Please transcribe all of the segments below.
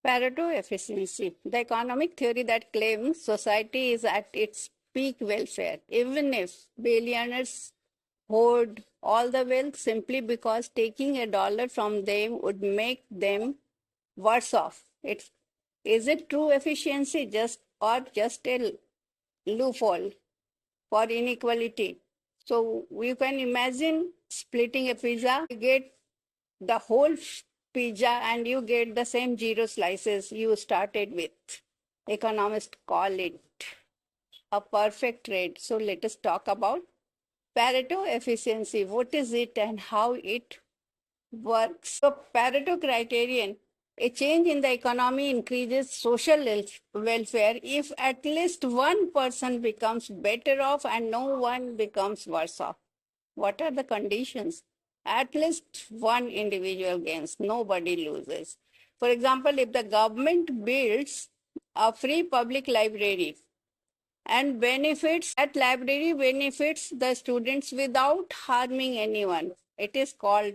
Pareto efficiency, the economic theory that claims society is at its peak welfare, even if billionaires hoard all the wealth simply because taking a dollar from them would make them worse off. Is it true efficiency just a loophole for inequality? So you can imagine splitting a pizza, you get the whole pizza and you get the same zero slices you started with. Economists call it a perfect trade. So let us talk about Pareto efficiency. What is it and how it works? So Pareto criterion, a change in the economy increases social welfare if at least one person becomes better off and no one becomes worse off. What are the conditions? At least one individual gains, nobody loses. For example, if the government builds a free public library and benefits, that library benefits the students without harming anyone, it is called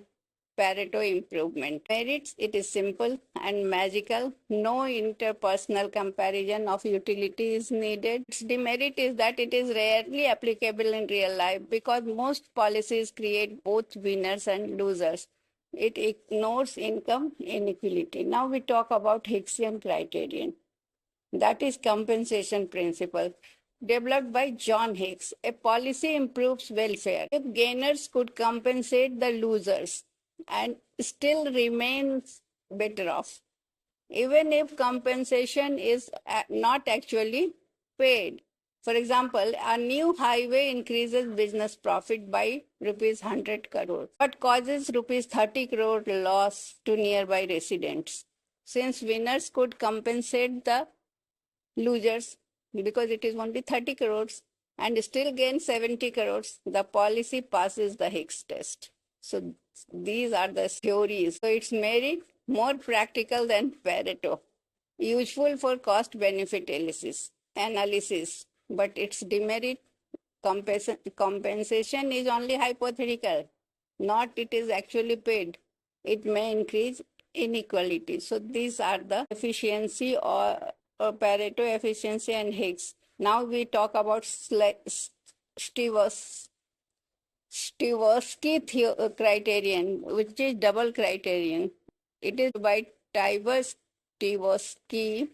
Pareto improvement. Merits, it is simple and magical. No interpersonal comparison of utility is needed. Its demerit is that it is rarely applicable in real life because most policies create both winners and losers. It ignores income inequality. Now we talk about Hickesian criterion. That is compensation principle developed by John Hicks. A policy improves welfare if gainers could compensate the losers and still remains better off, even if compensation is not actually paid. For example, a new highway increases business profit by rupees 100 crore, but causes rupees 30 crore loss to nearby residents. Since winners could compensate the losers because it is only 30 crores and still gain 70 crores, the policy passes the Hicks test. So these are the theories. So it's merit more practical than Pareto, useful for cost benefit analysis, but its demerit compensation is only hypothetical, not it is actually paid. It may increase inequality. So these are the efficiency or Pareto efficiency and Hicks. Now we talk about Tversky criterion, which is double criterion. It is by Tibor Tversky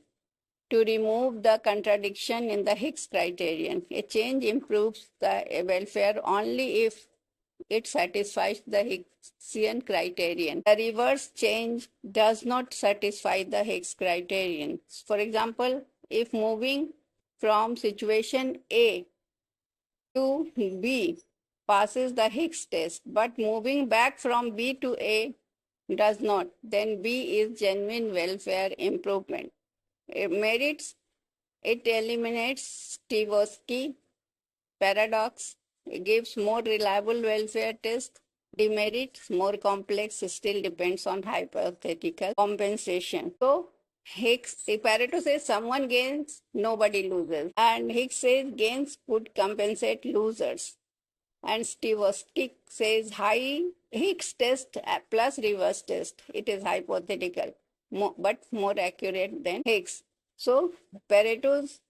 to remove the contradiction in the Hicks criterion. A change improves the welfare only if it satisfies the Hickesian criterion. The reverse change does not satisfy the Hicks criterion. For example, if moving from situation A to B passes the Hicks test, but moving back from B to A does not, then B is genuine welfare improvement. It merits, it eliminates Tversky paradox, it gives more reliable welfare test. Demerits, more complex, still depends on hypothetical compensation. So Hicks, Pareto says someone gains, nobody loses. And Hicks says gains would compensate losers. And Tversky says high Hicks test plus reverse test. It is hypothetical, but more accurate than Hicks. So Pareto's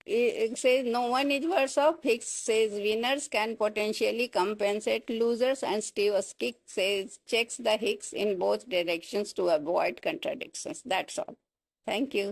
it says no one is worse off. Hicks says winners can potentially compensate losers, and Tversky says checks the Hicks in both directions to avoid contradictions. That's all. Thank you.